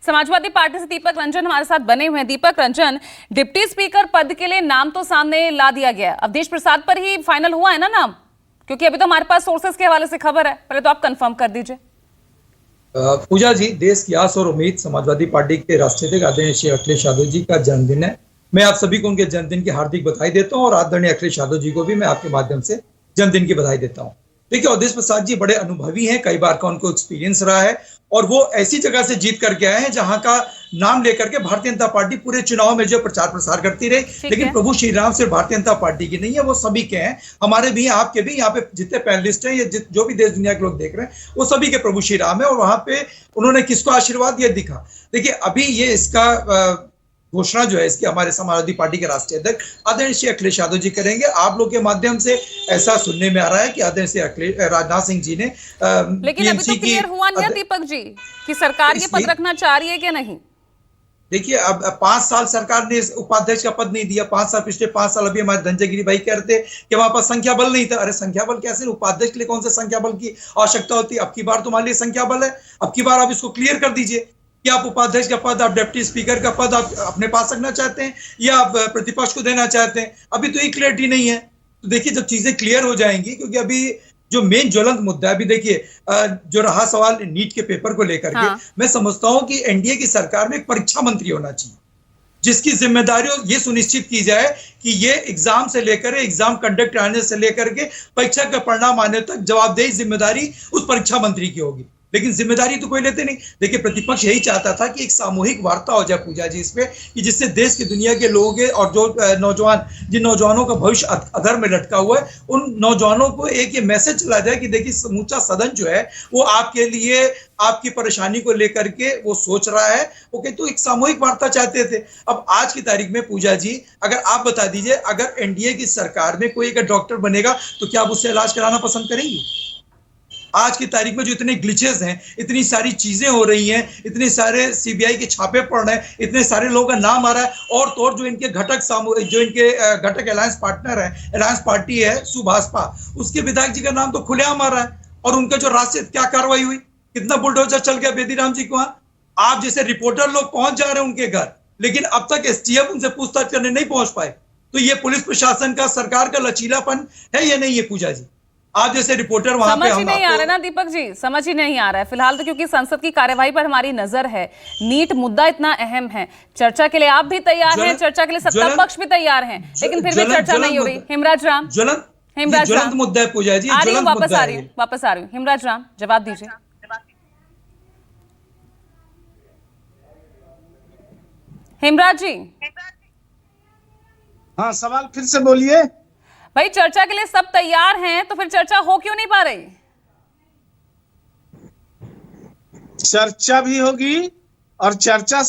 Samajwadi party से दीपक रंजन हमारे साथ बने हुए हैं। दीपक रंजन, डिप्टी स्पीकर पद के लिए नाम तो सामने ला दिया गया, अवधेश प्रसाद पर ही फाइनल हुआ है ना नाम? क्योंकि अभी तो हमारे पास सोर्सेस के हवाले से खबर है, पहले तो आप कंफर्म कर दीजिए। पूजा जी, देश की आस और उम्मीद समाजवादी पार्टी के राष्ट्रीय अध्यक्ष आदरणीय श्री अखिलेश यादव जी का जन्मदिन है। मैं आप सभी को उनके जन्मदिन की हार्दिक बधाई देता हूं और आदरणीय अखिलेश यादव जी को भी मैं आपके माध्यम से जन्मदिन की बधाई देता हूं। देखिए, अवधेश प्रसाद जी बड़े अनुभवी हैं, कई बार का उनको एक्सपीरियंस रहा है और वो ऐसी जगह से जीत करके आए हैं जहां का नाम लेकर के भारतीय जनता पार्टी पूरे चुनाव में जो प्रचार प्रसार करती रही। लेकिन प्रभु श्री राम सिर्फ भारतीय जनता पार्टी की नहीं है, वो सभी के हैं, हमारे भी, आपके भी। यहाँ पे जितने पैनलिस्ट हैं या जो भी देश दुनिया के लोग देख रहे हैं, वो सभी के प्रभु श्री राम है। और वहां पे उन्होंने किसको आशीर्वाद दिया दिखा। देखिए, अभी ये इसका घोषणा जो है इसकी हमारे समाजवादी पार्टी के राष्ट्रीय अध्यक्ष आदरणीय श्री अखिलेश यादव जी करेंगे। आप लोग के माध्यम से ऐसा सुनने में आ रहा है कि आदरणीय श्री राजनाथ सिंह जी ने लेकिन अभी तो क्लियर हुआ नहीं है दीपक जी कि सरकार ये पद रखना चाह रही है कि नहीं। देखिए, अब 5 साल सरकार ने उपाध्यक्ष का पद नहीं दिया। 5 साल, पिछले 5 साल अभी हमारे धनंजय गिरी भाई कह रहे थे कि हमारे पास संख्या बल नहीं था। अरे संख्या बल कैसे, उपाध्यक्ष के लिए कौन से संख्या बल की आवश्यकता होती है? अब की बार तुम्हारे लिए संख्या बल है। अब की बार आप इसको क्लियर कर दीजिए कि आप उपाध्यक्ष का पद, आप डिप्टी स्पीकर का पद आप अपने पास रखना चाहते हैं या आप प्रतिपक्ष को देना चाहते हैं। अभी तो ये क्लियरिटी नहीं है। तो देखिए, जब चीजें क्लियर हो जाएंगी, क्योंकि अभी जो मेन ज्वलंत मुद्दा है, अभी देखिए जो रहा सवाल नीट के पेपर को लेकर के, मैं समझता हूं कि एनडीए की सरकार में एक परीक्षा मंत्री होना चाहिए जिसकी जिम्मेदारी ये सुनिश्चित की जाए कि ये एग्जाम से लेकर एग्जाम कंडक्ट कराने से लेकर के परीक्षा का परिणाम आने तक जवाबदेही जिम्मेदारी उस परीक्षा मंत्री की होगी। लेकिन जिम्मेदारी तो कोई लेते नहीं। देखिए, प्रतिपक्ष यही चाहता था कि एक सामूहिक वार्ता हो जाए पूजा जी इस पे, कि जिससे देश की दुनिया के लोग और जो नौजवान, जिन नौजवानों का भविष्य अधर में लटका हुआ है, उन नौजवानों को एक ये मैसेज चला जाए कि देखिए, समूचा सदन जो है वो आपके लिए, आपकी परेशानी को लेकर के वो सोच रहा है। ओके, तो एक सामूहिक वार्ता चाहते थे। अब आज की तारीख में पूजा जी, अगर आप बता दीजिए, अगर एनडीए की सरकार में कोई अगर डॉक्टर बनेगा तो क्या आप उससे इलाज कराना पसंद करेंगे? आज की तारीख में जो इतने ग्लिचेस हैं, इतनी सारी चीजें हो रही हैं, इतने सारे सीबीआई के छापे पड़ रहे हैं, इतने सारे लोगों का नाम आ रहा है, और तो और जो इनके घटक अलायंस पार्टनर है, अलायंस पार्टी है सुभाषपा, उसके विधायक जी का नाम तो खुलेआम आ रहा है। और उनके जो राष्ट्रीय क्या कार्रवाई हुई, कितना बुलडोजर चल गया बेदीराम जी को वहां। आप जैसे रिपोर्टर लोग पहुंच जा रहे हैं उनके घर, लेकिन अब तक एसटीएफ उनसे पूछताछ करने नहीं पहुंच पाए। तो ये पुलिस प्रशासन का, सरकार का लचीलापन है या नहीं है पूजा जी? आप जैसे रिपोर्टर वहां समझ ही नहीं आ रहा है ना दीपक जी, समझ ही नहीं आ रहा है फिलहाल तो, क्योंकि संसद की कार्यवाही पर हमारी नजर है। नीट मुद्दा इतना अहम है, चर्चा के लिए आप भी तैयार हैं, चर्चा के लिए सत्ता पक्ष भी तैयार हैं, लेकिन फिर भी चर्चा नहीं हो रही। हिमराज राम, मुद्दा है पूजा जी। आ रही हूँ, वापस आ रही हूँ। हिमराज राम, जवाब दीजिए। हिमराज जी, हाँ, सवाल फिर से बोलिए। भाई, चर्चा के लिए सब तैयार हैं, तो फिर चर्चा हो क्यों नहीं पा रही? चर्चा भी होगी और चर्चा से